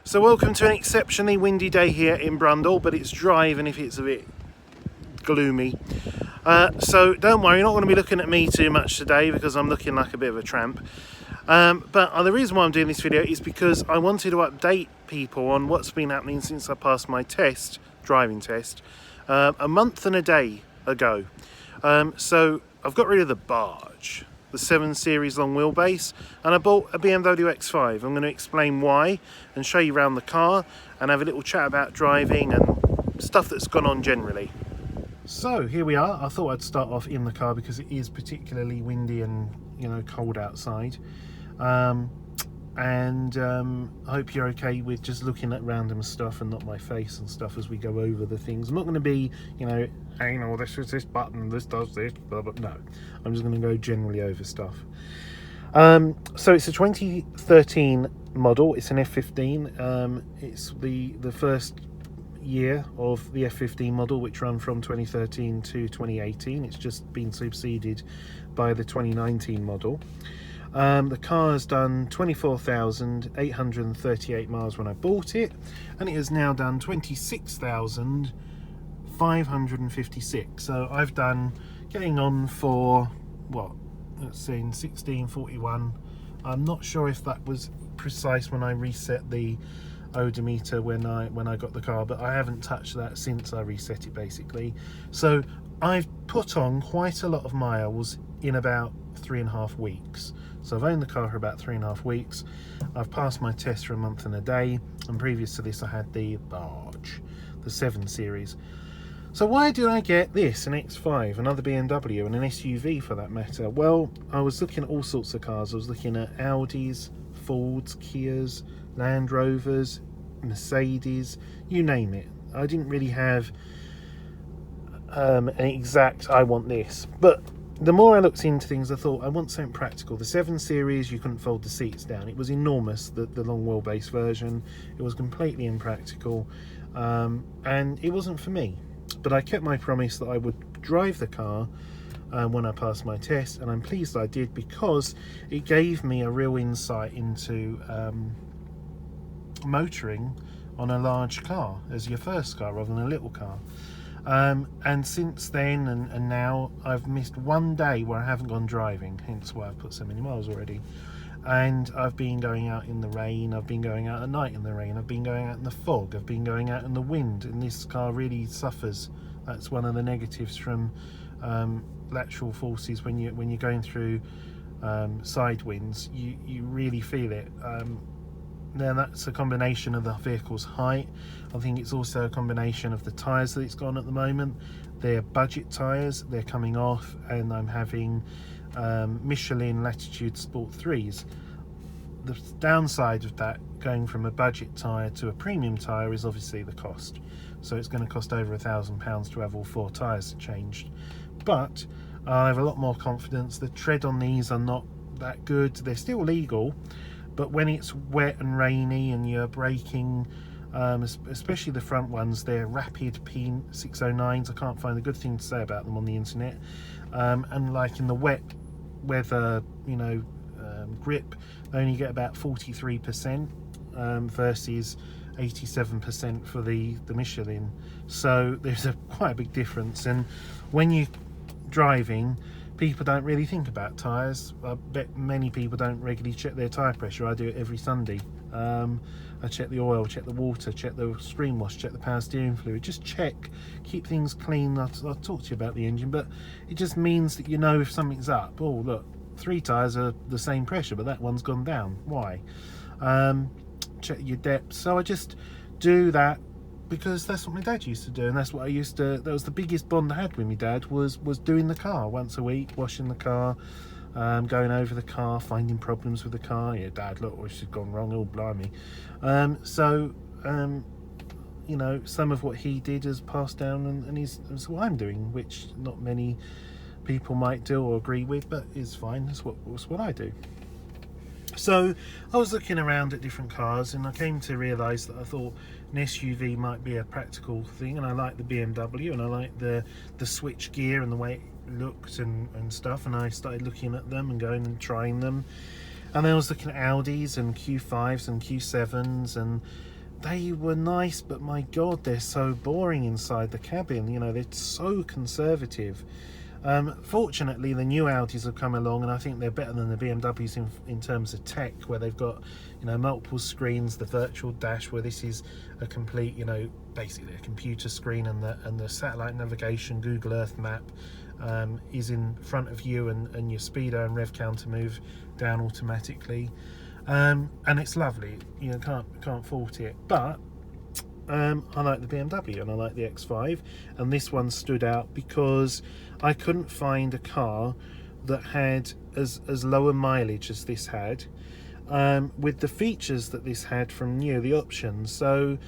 So welcome to an exceptionally windy day here in Brundall, but it's dry even if it's a bit gloomy. So don't worry, you're not going to be looking at me too much today because I'm looking like a bit of a tramp. But the reason why I'm doing this video is because I wanted to update people on what's been happening since I passed my test, driving test, a month and a day ago. So I've got rid of the Barge, the 7 Series long wheelbase, and I bought a BMW X5. I'm going to explain why and show you around the car and have a little chat about driving and stuff that's gone on generally. So here we are. I thought I'd start off in the car because it is particularly windy and cold outside. I hope you're okay with just looking at random stuff and not my face and stuff as we go over the things. I'm not going to be, this is this button, this does this, blah, blah. No, I'm just going to go generally over stuff. So it's a 2013 model. It's an F15. It's the first year of the F15 model, which run from 2013 to 2018. It's just been superseded by the 2019 model. The car has done 24,838 miles when I bought it, and it has now done 26,556. So I've done getting on for what, let's see, 1641. I'm not sure if that was precise when I reset the odometer when I got the car, but I haven't touched that since I reset it basically. So I've put on quite a lot of miles in about 3.5 weeks. So I've owned the car for about 3.5 weeks. I've passed my test for a month and a day, and previous to this I had the Barge, the 7 Series. So why did I get this, an X5, another BMW, and an SUV for that matter? Well, I was looking at all sorts of cars. I was looking at Audis, Fords, Kias, Land Rovers, Mercedes, you name it. I didn't really have an exact, I want this. But the more I looked into things, I thought I want something practical. The 7 Series, you couldn't fold the seats down. It was enormous, the long wheelbase version. It was completely impractical, and it wasn't for me. But I kept my promise that I would drive the car when I passed my test, and I'm pleased I did, because it gave me a real insight into motoring on a large car as your first car rather than a little car. And since then and now, I've missed one day where I haven't gone driving, hence why I've put so many miles already. And I've been going out in the rain, I've been going out at night in the rain, I've been going out in the fog, I've been going out in the wind, and this car really suffers. That's one of the negatives from lateral forces. When you're going through side winds, you really feel it. Now that's a combination of the vehicle's height. I think it's also a combination of the tyres that it's got on at the moment. They're budget tyres, they're coming off, and I'm having Michelin Latitude Sport 3s. The downside of that, going from a budget tyre to a premium tyre, is obviously the cost. So it's going to cost over £1,000 to have all 4 tyres changed. But I have a lot more confidence. The tread on these are not that good. They're still legal, but when it's wet and rainy and you're braking, especially the front ones, they're rapid P609s. I can't find a good thing to say about them on the internet. And like in the wet weather, grip, they only get about 43% versus 87% for the Michelin. So there's quite a big difference. And when you're driving, people don't really think about tyres. I bet many people don't regularly check their tyre pressure. I do it every Sunday. I check the oil, check the water, check the screen wash, check the power steering fluid. Just check, keep things clean. I'll talk to you about the engine, but it just means that you know if something's up. Oh, look, 3 tyres are the same pressure, but that one's gone down. Why? Check your depth. So I just do that because that's what my dad used to do, and that's what I used to. That was the biggest bond I had with my dad, was doing the car once a week, washing the car, going over the car, finding problems with the car. Yeah, Dad, look, this has gone wrong. Oh, blimey. Some of what he did has passed down, and is what I'm doing, which not many people might do or agree with, but is fine. That's what I do. So I was looking around at different cars, and I came to realise that I thought an SUV might be a practical thing, and I like the BMW, and I like the switch gear and the way it looked and stuff, and I started looking at them and going and trying them. And then I was looking at Audis and Q5s and Q7s, and they were nice, but my God, they're so boring inside the cabin. You know, they're so conservative. Fortunately, the new Audis have come along, and I think they're better than the BMWs in terms of tech, where they've got, you know, multiple screens, the virtual dash, where this is a complete, you know, basically a computer screen, and the satellite navigation, Google Earth map is in front of you, and your speedo and rev counter move down automatically, and it's lovely. You know, can't fault it. But I like the BMW and I like the X5, and this one stood out because I couldn't find a car that had as low a mileage as this had, with the features that this had from new, the options. So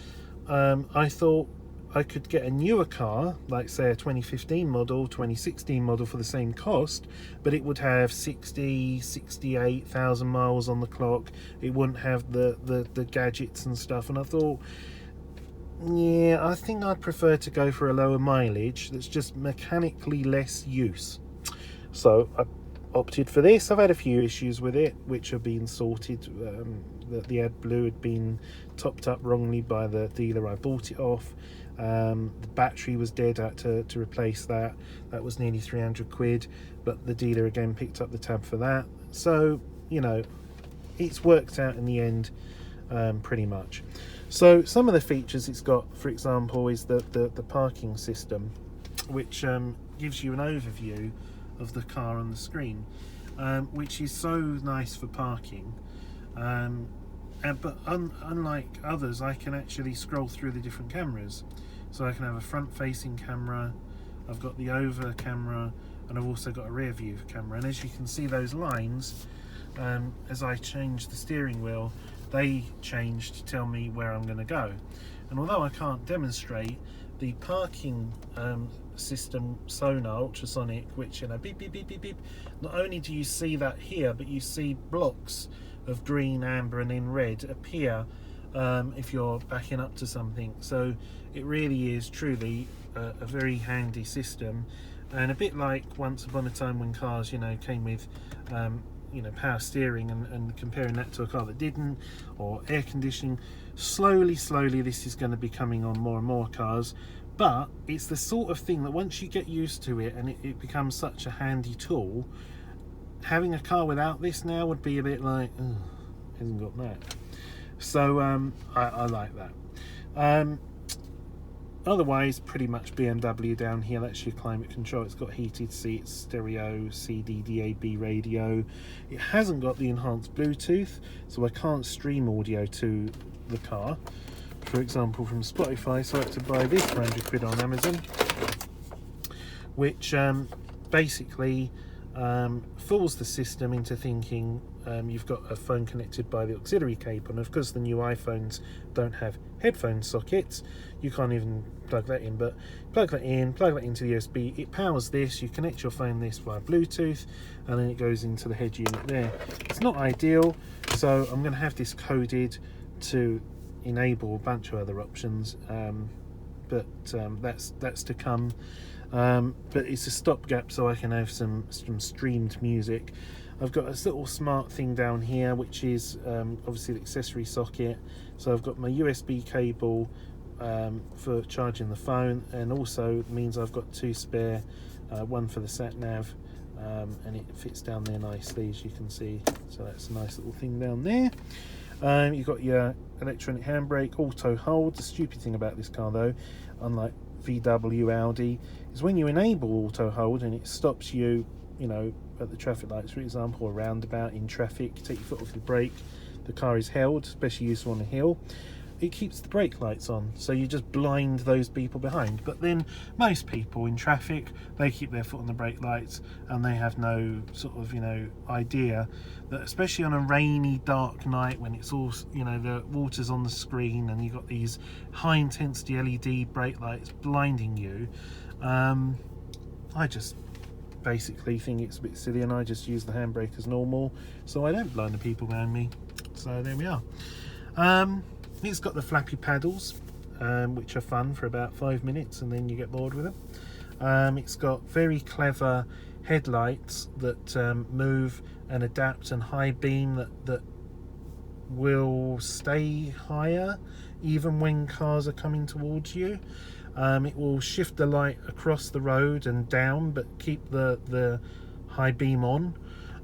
I thought I could get a newer car, like say a 2015 model, 2016 model for the same cost, but it would have 68,000 miles on the clock. It wouldn't have the gadgets and stuff, and I thought, yeah, I think I'd prefer to go for a lower mileage that's just mechanically less use. So I opted for this. I've had a few issues with it, which have been sorted. The AdBlue had been topped up wrongly by the dealer I bought it off. The battery was dead. I had to replace that. That was nearly 300 quid, but the dealer again picked up the tab for that. So, you know, it's worked out in the end, pretty much. So some of the features it's got, for example, is the parking system, which gives you an overview of the car on the screen, which is so nice for parking. But unlike others, I can actually scroll through the different cameras. So I can have a front-facing camera, I've got the over camera, and I've also got a rear view camera. And as you can see, those lines, as I change the steering wheel, they change to tell me where I'm going to go. And although I can't demonstrate, the parking system sonar, ultrasonic, which, you know, beep beep beep beep beep, not only do you see that here, but you see blocks of green, amber and then red appear if you're backing up to something. So it really is truly a very handy system, and a bit like once upon a time when cars, you know, came with you know, power steering, and comparing that to a car that didn't, or air conditioning. Slowly this is going to be coming on more and more cars, but it's the sort of thing that once you get used to it and it becomes such a handy tool, having a car without this now would be a bit like, oh, hasn't got that. So I like that. Otherwise, pretty much BMW down here. That's your climate control. It's got heated seats, stereo, CD, DAB radio. It hasn't got the enhanced Bluetooth, so I can't stream audio to the car, for example, from Spotify. So I had to buy this for 100 quid on Amazon, which basically fools the system into thinking you've got a phone connected by the auxiliary cable. And of course the new iPhones don't have headphone sockets, you can't even plug that in, but plug that into the USB, it powers this, you connect your phone this via Bluetooth, and then it goes into the head unit there. It's not ideal, so I'm going to have this coded to enable a bunch of other options, but that's to come. But it's a stopgap so I can have some streamed music. I've got a little smart thing down here, which is obviously the accessory socket. So I've got my USB cable for charging the phone, and also means I've got two spare, one for the sat nav, and it fits down there nicely, as you can see. So that's a nice little thing down there. You've got your electronic handbrake, auto hold. The stupid thing about this car, though, unlike VW, Audi, is when you enable auto hold and it stops you, you know, at the traffic lights, for example, or roundabout in traffic, take your foot off the brake, the car is held, especially useful on a hill. It keeps the brake lights on, so you just blind those people behind. But then most people in traffic, they keep their foot on the brake lights, and they have no sort of, you know, idea that, especially on a rainy, dark night when it's all, you know, the water's on the screen and you've got these high intensity LED brake lights blinding you. I just basically think it's a bit silly, and I just use the handbrake as normal, so I don't blind the people behind me. So there we are. It's got the flappy paddles, which are fun for about 5 minutes, and then you get bored with them. It's got very clever headlights that move and adapt, and high beam that will stay higher even when cars are coming towards you. It will shift the light across the road and down, but keep the high beam on.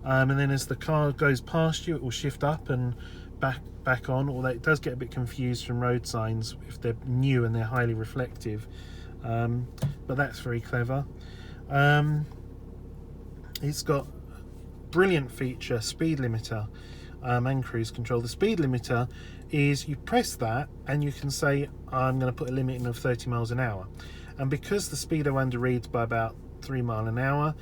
And then as the car goes past you, it will shift up and back on. Although it does get a bit confused from road signs if they're new and they're highly reflective. But that's very clever. It's got brilliant feature, speed limiter, and cruise control. The speed limiter is you press that and you can say I'm going to put a limit in of 30 miles an hour, and because the speedo underreads by about 3 miles an hour,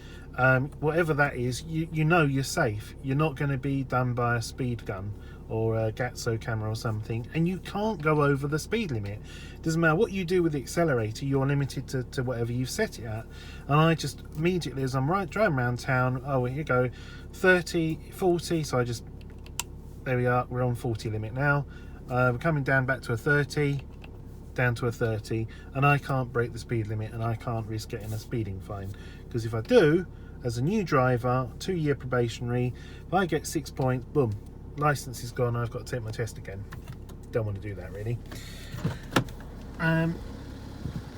whatever that is, you know you're safe. You're not going to be done by a speed gun or a Gatso camera or something, and you can't go over the speed limit. Doesn't matter what you do with the accelerator, you're limited to whatever you've set it at. And I just immediately, as I'm driving around town, oh, here you go, 30, 40, so I just, there we are, we're on 40 limit now. We're coming down back to a 30, down to a 30, and I can't break the speed limit, and I can't risk getting a speeding fine, because if I do, as a new driver, 2-year probationary, if I get 6 points, boom, license is gone, I've got to take my test again. Don't want to do that really.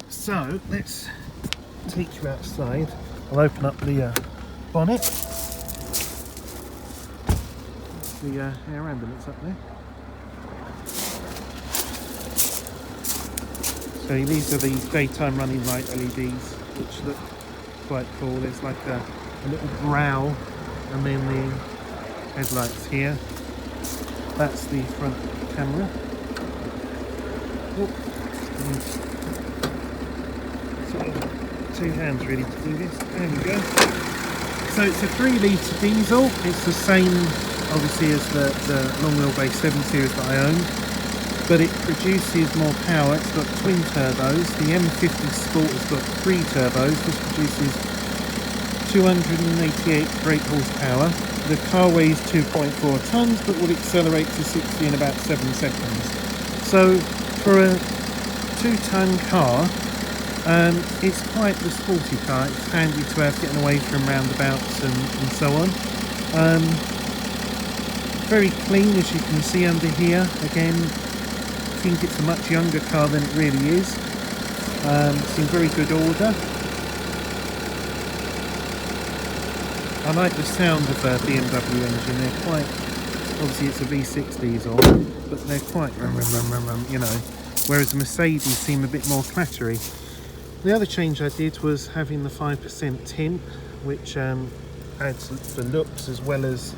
So let's take you outside. I'll open up the bonnet. The air ambulance up there. So these are the daytime running light LEDs, which look quite cool. There's like a little brow, and then the headlights here. That's the front camera. Oh, sort of 2 hands really to do this. There we go. So it's a 3-litre diesel. It's the same, obviously, as the long wheelbase 7 Series that I own, but it produces more power. It's got twin turbos. The M50 Sport has got 3 turbos. This produces 288 brake horsepower. The car weighs 2.4 tonnes, but will accelerate to 60 in about 7 seconds. So for a 2-tonne car, it's quite the sporty car. It's handy to have getting away from roundabouts and so on. Very clean, as you can see under here. Again, I think it's a much younger car than it really is. It's in very good order. I like the sound of a BMW engine. They're quite, obviously it's a V6 diesel, but they're quite you know, whereas the Mercedes seem a bit more clattery. The other change I did was having the 5% tint, which adds for looks as well as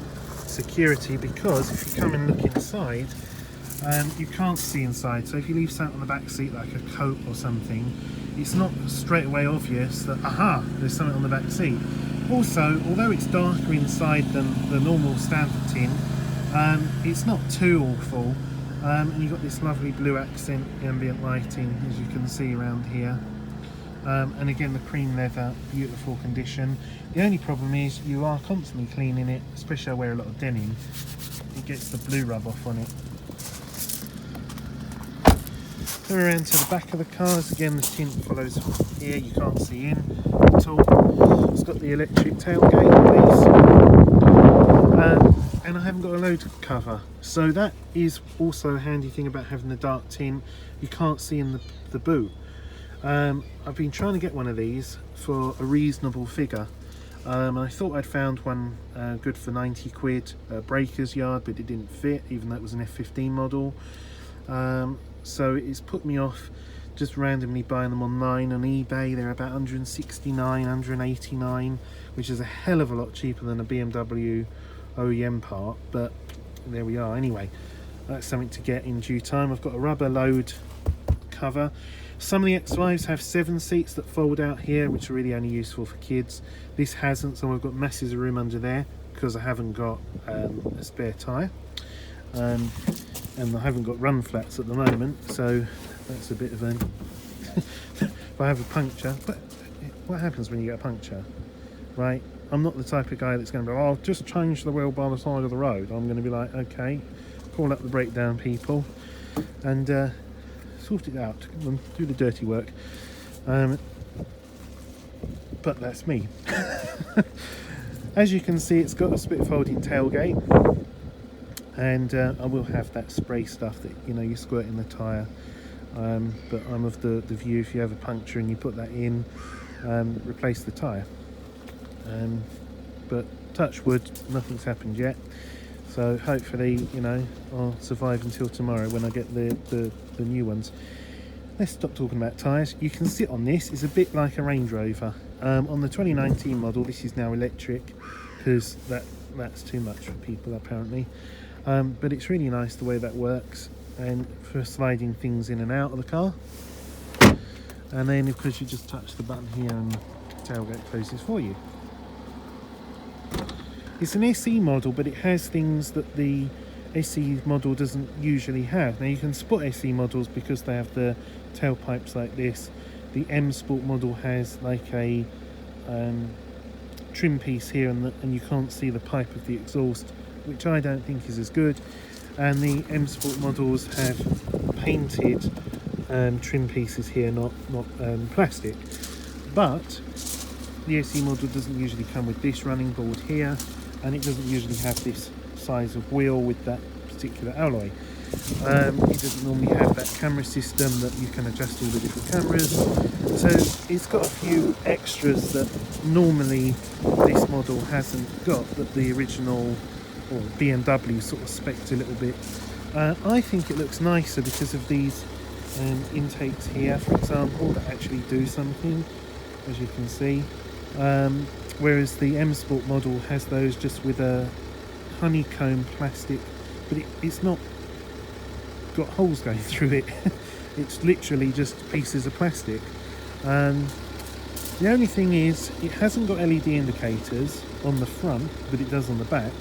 security, because if you come and look inside, you can't see inside. So if you leave something on the back seat like a coat or something, it's not straight away obvious that, aha, there's something on the back seat. Also, although it's darker inside than the normal standard tint, it's not too awful, and you've got this lovely blue accent ambient lighting, as you can see around here. And again, the cream leather, beautiful condition. The only problem is you are constantly cleaning it, especially I wear a lot of denim. It gets the blue rub off on it. Come around to the back of the cars. Again, the tint follows here. You can't see in at all. It's got the electric tailgate, and I haven't got a load cover. So that is also a handy thing about having the dark tint. You can't see in the boot. I've been trying to get one of these for a reasonable figure. I thought I'd found one good for 90 quid at Breaker's Yard, but it didn't fit, even though it was an F15 model. So it's put me off just randomly buying them online on eBay. They're about 169, 189, which is a hell of a lot cheaper than a BMW OEM part, but there we are. Anyway, that's something to get in due time. I've got a rubber load cover. Some of the X5s have 7 seats that fold out here, which are really only useful for kids. This hasn't, so I've got masses of room under there because I haven't got a spare tyre. And I haven't got run flats at the moment, so that's a bit of an if I have a puncture. But what happens when you get a puncture, right? I'm not the type of guy that's going to be, oh, I'll just change the wheel by the side of the road. I'm going to be like, okay, call up the breakdown people and sort it out and do the dirty work. But that's me. As you can see, it's got a split folding tailgate. and I will have that spray stuff that you squirt in the tyre, but I'm of the view if you have a puncture and you put that in, replace the tyre. But touch wood, nothing's happened yet, so hopefully I'll survive until tomorrow when I get the new ones. Let's stop talking about tyres. You can sit on this. It's a bit like a Range Rover. On the 2019 model, this is now electric because that's too much for people apparently, but it's really nice the way that works, and for sliding things in and out of the car. And then of course you just touch the button here and the tailgate closes for you. It's an SE model, but it has things that the SE model doesn't usually have. Now you can spot SE models because they have the tailpipes like this. The M Sport model has like a trim piece here, and you can't see the pipe of the exhaust, which I don't think is as good. And the M Sport models have painted trim pieces here, not plastic. But the SE model doesn't usually come with this running board here, and it doesn't usually have this size of wheel with that particular alloy. It doesn't normally have that camera system that you can adjust all the different cameras, so it's got a few extras that normally this model hasn't got, that the original or BMW sort of spec'd a little bit. I think it looks nicer because of these intakes here, for example, that actually do something, as you can see, whereas the M Sport model has those just with a honeycomb plastic, but it's not got holes going through it. It's literally just pieces of plastic. The only thing is it hasn't got LED indicators on the front, but it does on the back,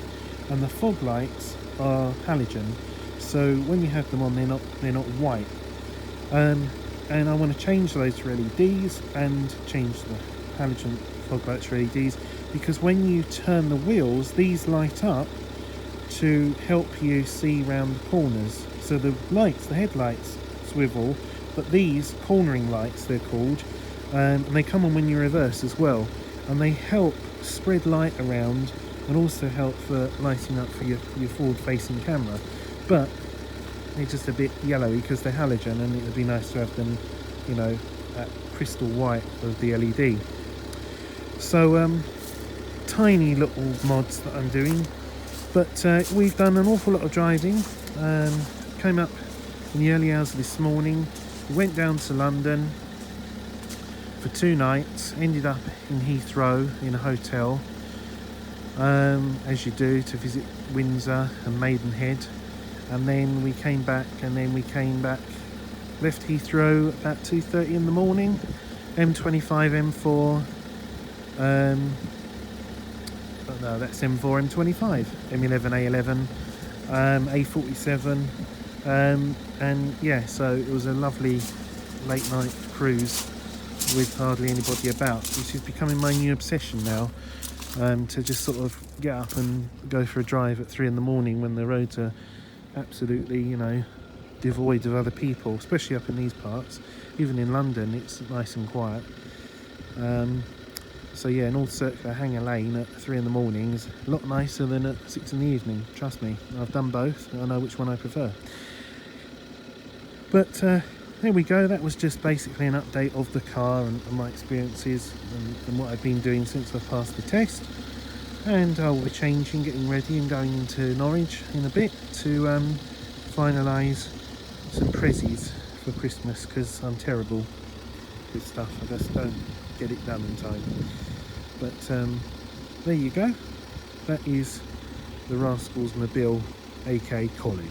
and the fog lights are halogen, so when you have them on they're not white. And I want to change those to LEDs and change the halogen fog lights to LEDs, because when you turn the wheels these light up to help you see round the corners. So the headlights swivel, but these cornering lights, they're called, and they come on when you reverse as well, and they help spread light around and also help for lighting up for your forward facing camera. But they're just a bit yellowy because they're halogen, and it would be nice to have them that crystal white of the LED. So tiny little mods that I'm doing, but we've done an awful lot of driving. Came up in the early hours of this morning, we went down to London for 2 nights, ended up in Heathrow in a hotel, as you do, to visit Windsor and Maidenhead, and then we came back, left Heathrow about 2:30 in the morning, M25, M4, no, that's M4, M25, M11, A11, A47, and yeah, so it was a lovely late night cruise with hardly anybody about, which is becoming my new obsession now, to just sort of get up and go for a drive at 3 in the morning when the roads are absolutely devoid of other people, especially up in these parts. Even in London it's nice and quiet. So yeah, North Circular Hanger Lane at 3 in the morning is a lot nicer than at 6 in the evening, trust me. I've done both, I know which one I prefer. But there we go, that was just basically an update of the car and my experiences and what I've been doing since I passed the test. And I will be changing, getting ready and going into Norwich in a bit to finalise some prezzies for Christmas, because I'm terrible with stuff, I just don't get it done in time. But there you go, that is the Rascals Mobile, aka Colin.